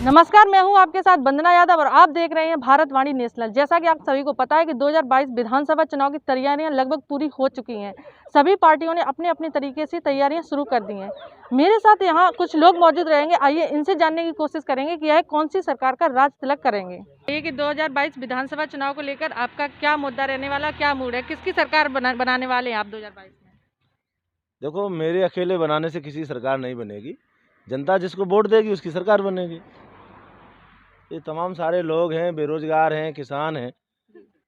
नमस्कार, मैं हूं आपके साथ वंदना यादव और आप देख रहे हैं भारतवाणी नेशनल। जैसा कि आप सभी को पता है कि 2022 विधानसभा चुनाव की तैयारियां लगभग पूरी हो चुकी हैं। सभी पार्टियों ने अपने अपने तरीके से तैयारियां शुरू कर दी हैं। मेरे साथ यहां कुछ लोग मौजूद रहेंगे। आइए इनसे जानने की कोशिश करेंगे कि यह कौन सी सरकार का राज तिलक करेंगे। ये कि 2022 विधानसभा चुनाव को लेकर आपका क्या मुद्दा रहने वाला, क्या मूड है, किसकी सरकार बनाने वाले हैं आप 2022 में? देखो, मेरे अकेले बनाने से किसी सरकार नहीं बनेगी। जनता जिसको वोट देगी उसकी सरकार बनेगी। ये तमाम सारे लोग हैं, बेरोजगार हैं, किसान हैं,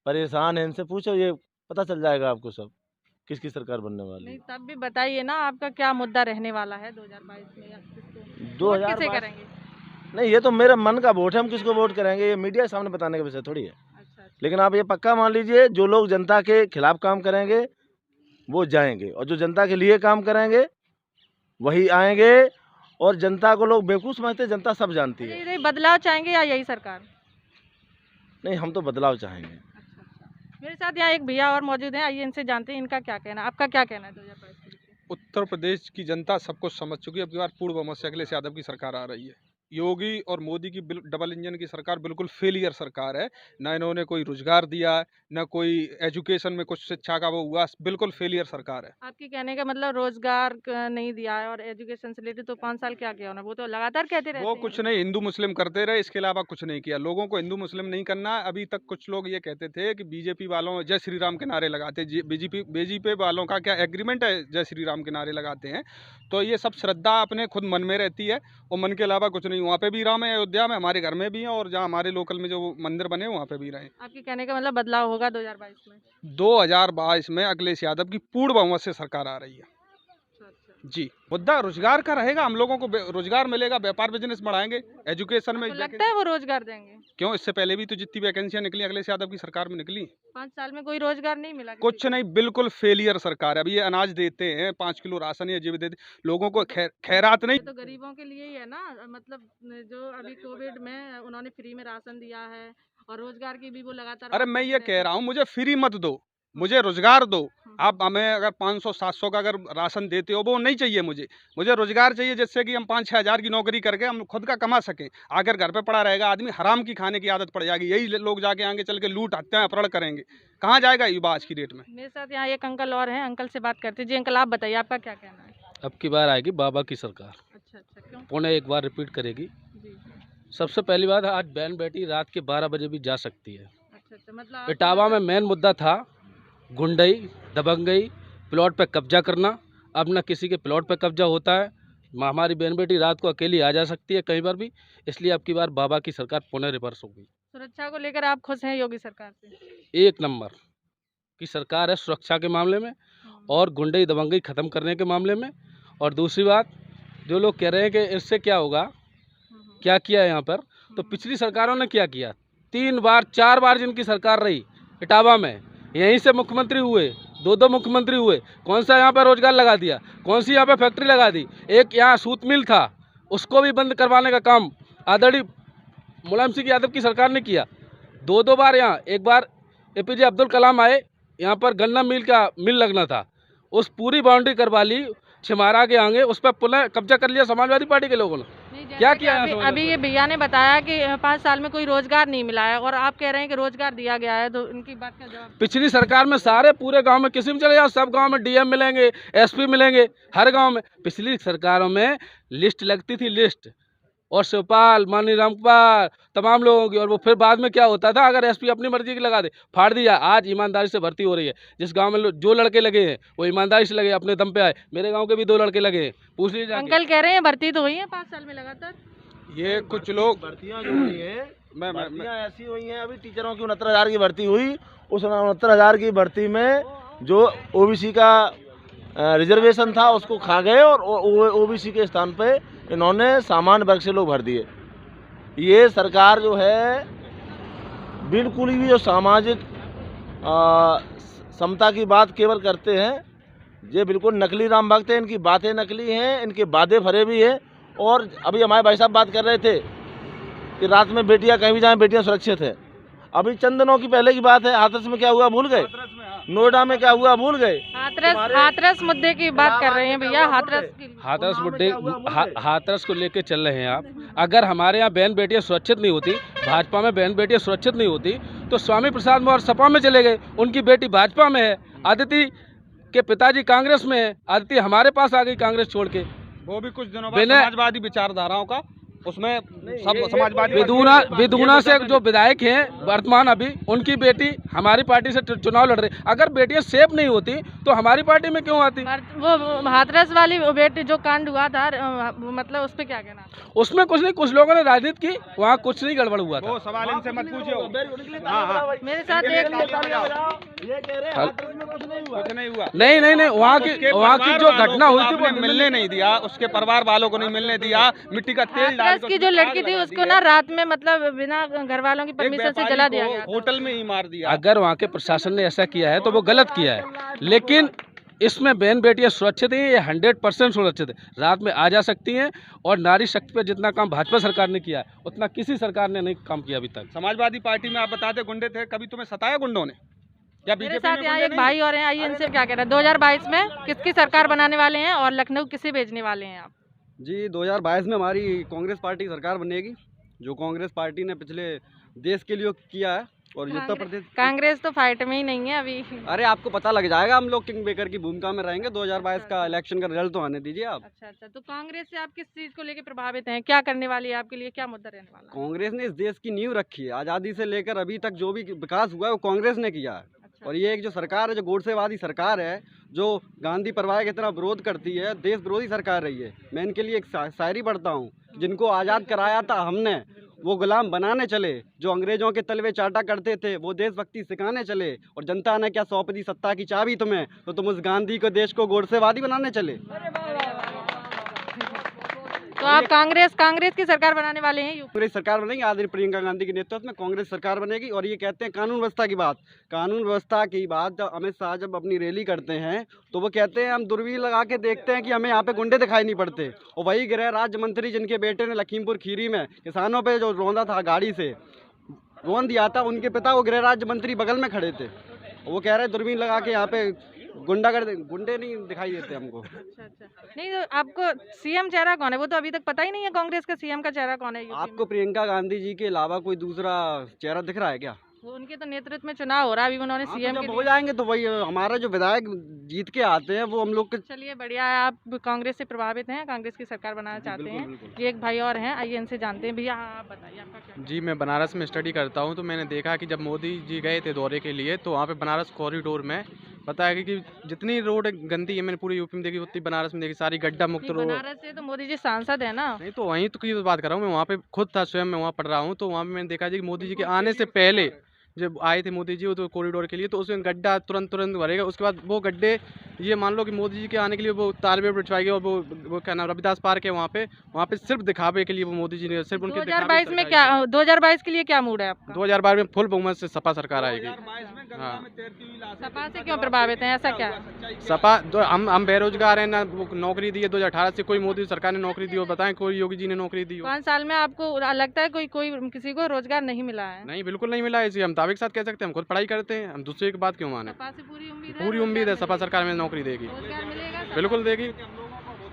परेशान हैं, इनसे पूछो, ये पता चल जाएगा आपको सब किसकी सरकार बनने वाली नहीं, है। तब भी बताइए ना आपका क्या मुद्दा रहने वाला है 2022 में, या किसको वोट 2022 किसे करेंगे? नहीं, ये तो मेरे मन का वोट है, हम किसको वोट करेंगे ये मीडिया के सामने बताने का विषय थोड़ी है। अच्छा। लेकिन आप ये पक्का मान लीजिए, जो लोग जनता के खिलाफ काम करेंगे वो जाएंगे, और जो जनता के लिए काम करेंगे वही आएंगे। और जनता को लोग बेवकूफ़ समझते हैं, जनता सब जानती है। नहीं, बदलाव चाहेंगे या यही सरकार? नहीं, हम तो बदलाव चाहेंगे। अच्छा। मेरे साथ यहाँ एक भैया और मौजूद हैं, आइए इनसे जानते हैं इनका क्या कहना है। आपका क्या कहना है 2022 को लेकर? उत्तर प्रदेश की जनता सब कुछ समझ चुकी है। अब की बार पूर्ण बहुमत से अखिलेश यादव की सरकार आ रही है। योगी और मोदी की डबल इंजन की सरकार बिल्कुल फेलियर सरकार है। ना इन्होंने कोई रोजगार दिया है, ना कोई एजुकेशन में कुछ शिक्षा का वो हुआ, बिल्कुल फेलियर सरकार है। आपके कहने का मतलब रोजगार नहीं दिया है, और एजुकेशन से रिलेटेड तो 5 साल क्या किया उन्होंने, वो तो लगातार कहते रहते वो हैं। कुछ नहीं, हिंदू मुस्लिम करते रहे, इसके अलावा कुछ नहीं किया। लोगों को हिंदू मुस्लिम नहीं करना है। अभी तक कुछ लोग ये कहते थे कि बीजेपी वालों जय श्री राम के नारे लगाते, बीजेपी वालों का क्या एग्रीमेंट है, जय श्री राम के नारे लगाते हैं। तो ये सब श्रद्धा अपने खुद मन में रहती है, और मन के अलावा कुछ नहीं। वहाँ पे भी राम है, अयोध्या में, हमारे घर में भी है, और जहाँ हमारे लोकल में जो मंदिर बने वहाँ पे भी रहे। आपके कहने का मतलब बदलाव होगा 2022 में? 2022 में अखिलेश यादव की पूर्ण बहुमत से सरकार आ रही है। जी, मुद्दा रोजगार का रहेगा। हम लोगों को रोजगार मिलेगा, व्यापार बिजनेस बढ़ाएंगे, एजुकेशन में लगता है वो रोजगार देंगे? क्यों, इससे पहले भी तो जितनी वैकेंसियां निकली अखिलेश यादव की सरकार में निकली। 5 साल में कोई रोजगार नहीं मिला कुछ नहीं, बिल्कुल फेलियर सरकार है। अभी ये अनाज देते हैं, 5 किलो राशन ये देते, लोगों को खैरात नहीं। तो गरीबों के लिए ही है ना, मतलब जो अभी कोविड में उन्होंने फ्री में राशन दिया है, और रोजगार की भी वो लगातार। अरे मैं ये कह रहा हूँ, मुझे फ्री मत दो, मुझे रोजगार दो। आप हमें अगर 500-700 का अगर राशन देते हो वो नहीं चाहिए मुझे रोजगार चाहिए, जिससे कि हम 5-6 हज़ार की नौकरी करके हम खुद का कमा सकें। आकर घर पे पड़ा रहेगा आदमी, हराम की खाने की आदत पड़ जाएगी। यही लोग जाके आगे चल के लूट हत्या अपहरण करेंगे। कहाँ जाएगा युवा आज की डेट में? मेरे साथ यहाँ एक अंकल और हैं, अंकल से बात करते हैं। जी अंकल, आप बताइए आपका क्या कहना है? अब की बार आएगी बाबा की सरकार। अच्छा, क्यों? पुणे एक बार रिपीट करेगी। जी। सबसे पहली बात, आज बहन बेटी रात के 12 बजे भी जा सकती है। अच्छा, मतलब इटावा में मेन मुद्दा था गुंडई, दबंगई, प्लॉट पे कब्जा करना। अब न किसी के प्लॉट पे कब्जा होता है। हमारी बहन बेटी रात को अकेली आ जा सकती है कहीं पर भी। इसलिए अब की बार बाबा की सरकार पुणे रिवर्स होगी। सुरक्षा को लेकर आप खुश हैं योगी सरकार से? एक नंबर की सरकार है सुरक्षा के मामले में, और गुंडई दबंगई ख़त्म करने के मामले में। और दूसरी बात, जो लोग कह रहे हैं कि इससे क्या होगा, क्या किया है यहाँ पर, तो पिछली सरकारों ने क्या किया। 3 बार 4 बार जिनकी सरकार रही इटावा में, यहीं से मुख्यमंत्री हुए, 2 मुख्यमंत्री हुए। कौन सा यहाँ पर रोजगार लगा दिया, कौन सी यहाँ पर फैक्ट्री लगा दी? एक यहाँ सूत मिल था, उसको भी बंद करवाने का काम आदरणीय मुलायम सिंह यादव की सरकार ने किया। 2 बार यहाँ, एक बार APJ अब्दुल कलाम आए, यहाँ पर गन्ना मिल लगना था, उस पूरी बाउंड्री करवा ली छिमारा के आगे, उस पर पुनः कब्जा कर लिया समाजवादी पार्टी के लोगों ने। क्या किया अभी ये भैया ने बताया कि 5 साल में कोई रोजगार नहीं मिला है, और आप कह रहे हैं कि रोजगार दिया गया है, तो इनकी बात का जवाब? पिछली सरकार में सारे पूरे गांव में किसी भी चले जाओ, सब गांव में DM मिलेंगे, SP मिलेंगे, हर गांव में। पिछली सरकारों में लिस्ट लगती थी, लिस्ट, और शिवपाल, माननीय रामपाल, तमाम लोगों की, और वो फिर बाद में क्या होता था, अगर SP अपनी मर्जी की लगा दे, फाड़ दिया। आज ईमानदारी से भर्ती हो रही है। जिस गांव में जो लड़के लगे हैं वो ईमानदारी से लगे, अपने दम पे आए। मेरे गांव के भी 2 लड़के लगे हैं, पूछ लीजिए। अंकल कह रहे हैं भर्ती तो हुई है 5 साल में लगातार। ये कुछ लोग भर्तियाँ जो हुई हैं, भर्तियाँ ऐसी हुई हैं, अभी टीचरों की 69,000 की भर्ती हुई। उस 69,000 की भर्ती में जो OBC का रिजर्वेशन था उसको खा गए, और OBC के स्थान पे इन्होंने सामान्य वर्ग से लोग भर दिए। ये सरकार जो है बिल्कुल भी जो सामाजिक समता की बात केवल करते हैं, ये बिल्कुल नकली राम भक्त हैं। इनकी बातें नकली हैं, इनके वादे भरे भी हैं। और अभी हमारे भाई साहब बात कर रहे थे कि रात में बेटियां कहीं भी जाएं, बेटियां सुरक्षित है। अभी चंद दिनों की पहले की बात है, हाथरस में क्या हुआ भूल गए, नोएडा में क्या हुआ भूल गए। हाथरस मुद्दे की बात कर रहे हैं भैया, हाथरस मुद्दे, हाथरस को लेके चल रहे हैं आप। अगर हमारे यहाँ बहन बेटियाँ सुरक्षित नहीं होती, भाजपा में बहन बेटियाँ सुरक्षित नहीं होती, तो स्वामी प्रसाद मौर्य सपा में चले गए, उनकी बेटी भाजपा में है, अदिति के पिताजी कांग्रेस में है, अदिति हमारे पास आ गई कांग्रेस छोड़ के। वो भी कुछ दिनों बाद समाजवादी विचारधाराओं का, उसमें सब समाजवादी विधुना से जो विधायक हैं वर्तमान अभी, उनकी बेटी हमारी पार्टी से चुनाव लड़ रही। अगर बेटियां सेफ नहीं होती तो हमारी पार्टी में क्यों आती? वो हाथरस वाली वो बेटी जो कांड हुआ था, मतलब उस पर क्या कहना? उसमें कुछ नहीं, कुछ लोगों ने राजनीति की, वहाँ कुछ नहीं गड़बड़ हुआ था। वो सवाल इनसे मत पूछियो। मेरे साथ कुछ नहीं हुआ। नहीं, वहाँ की जो घटना हुई थी वो मिलने नहीं दिया, उसके परिवार वालों को नहीं मिलने दिया, मिट्टी का तेल की जो लड़की थी उसको ना रात में मतलब बिना घर वालों की परमिशन से जला दिया गया, होटल में ही मार दिया। अगर वहाँ के प्रशासन ने ऐसा किया है तो वो गलत किया है, लेकिन इसमें बहन बेटियां सुरक्षित हैं, ये 100% सुरक्षित है, रात में आ जा सकती हैं। और नारी शक्ति पर जितना काम भाजपा सरकार ने किया है उतना किसी सरकार ने नहीं काम किया अभी तक। समाजवादी पार्टी में आप बताते गुंडे थे, कभी तुम्हें सताया गुंडों ने? या मेरे साथ यहाँ एक भाई और हैं, आइए इनसे क्या कहना है, 2022 में किसकी सरकार बनाने वाले हैं और लखनऊ किसे भेजने वाले हैं आप? जी 2022 में हमारी कांग्रेस पार्टी सरकार बनेगी, जो कांग्रेस पार्टी ने पिछले देश के लिए किया है। और उत्तर प्रदेश कांग्रेस तो फाइट में ही नहीं है अभी। अरे आपको पता लग जाएगा, हम लोग किंग मेकर की भूमिका में रहेंगे। 2022 का इलेक्शन का रिजल्ट तो आने दीजिए आप। अच्छा, तो कांग्रेस से आप किस चीज को लेकर प्रभावित हैं? क्या करने वाली है आपके लिए, क्या मुद्दा रहने वाला है? कांग्रेस ने इस देश की नींव रखी है, आज़ादी से लेकर अभी तक जो भी विकास हुआ है वो कांग्रेस ने किया है। और ये एक जो सरकार है, जो गोडसेवादी सरकार है, जो गांधी परिवार की तरह विरोध करती है, देश विरोधी सरकार रही है। मैं इनके लिए एक शायरी पढ़ता हूँ, जिनको आज़ाद कराया था हमने वो गुलाम बनाने चले, जो अंग्रेजों के तलवे चाटा करते थे वो देशभक्ति सिखाने चले, और जनता ने क्या सौंप दी सत्ता की चाबी तुम्हें, तो तुम उस गांधी को देश को गोडसेवादी बनाने चले। तो आप कांग्रेस की सरकार बनाने वाले हैं? कांग्रेस सरकार बनेगी, आदरणीय प्रियंका गांधी के नेतृत्व में कांग्रेस सरकार बनेगी। और ये कहते हैं कानून व्यवस्था की बात, जब अमित शाह जब अपनी रैली करते हैं तो वो कहते हैं हम दूरबीन लगा के देखते हैं कि हमें यहाँ पे गुंडे दिखाई नहीं पड़ते। और वही गृह राज्य मंत्री जिनके बेटे ने लखीमपुर खीरी में किसानों पे जो रौंदा था, गाड़ी से रौंद दिया था, उनके पिता वो गृह राज्य मंत्री बगल में खड़े थे। वो कह रहे हैं दूरबीन लगा के यहाँ पे गुंडे नहीं दिखाई देते हमको। अच्छा, नहीं तो आपको सीएम चेहरा कौन है? वो तो अभी तक पता ही नहीं है कांग्रेस का सीएम का चेहरा कौन है। आपको प्रियंका गांधी जी के अलावा कोई दूसरा चेहरा दिख रहा है क्या? वो उनके तो नेतृत्व में चुनाव हो रहा है, अभी उन्होंने सीएम जब हो जाएंगे तो वही हमारा जो विधायक जीत के आते हैं वो हम लोग के। चलिए बढ़िया है, आप कांग्रेस से प्रभावित हैं, कांग्रेस की सरकार बनाना चाहते हैं। ये एक भाई और हैं, आइए इनसे जानते हैं। भैया आप बताइए आपका क्या? जी मैं बनारस में स्टडी करता हूँ, तो मैंने देखा कि जब मोदी जी गए थे दौरे के लिए तो वहाँ पे बनारस कॉरिडोर में पता है कि जितनी रोड गंदी है, मैंने पूरी यूपी में देखी, उतनी बनारस में देखी, सारी गड्ढा मुक्त रोड। बनारस से तो मोदी जी सांसद है ना? नहीं तो वहीं तो की बात कर रहा हूँ मैं, वहाँ पे खुद था, स्वयं मैं वहाँ पढ़ रहा हूँ, तो वहाँ पे मैंने देखा जी कि मोदी जी के आने से पहले जब आए थे मोदी जी वो तो कॉरिडोर के लिए, तो उसमें गड्ढा तुरंत भरेगा। उसके बाद वो गड्ढे ये मान लो कि मोदी जी के आने के लिए वो तालबेट बिछवाएगी, और वो क्या नाम रविदास पार्क है वहाँ पे सिर्फ दिखावे के लिए वो मोदी जी ने सिर्फ उनके 2022 में क्या 2022 के लिए क्या मूड है आपका? 2022 में फुल बहुमत से सपा सरकार आएगी। हाँ। सपा से क्यों प्रभावित है, ऐसा क्या? सपा तो हम बेरोजगार हैं ना, नौकरी दी है 2018 से, कोई मोदी सरकार ने नौकरी दी हो? बताएं कोई योगी जी ने नौकरी दी हो? 5 साल में आपको लगता है कोई किसी को रोजगार नहीं मिला है? नहीं बिल्कुल नहीं मिला है, इसी हम दावे के साथ कह सकते हैं, हम खुद पढ़ाई करते हैं, हम दूसरे की बात क्यों माने? सपा से पूरी उम्मीद है सपा सरकार में नौकरी देगी, रोजगार मिलेगा? बिल्कुल देगी।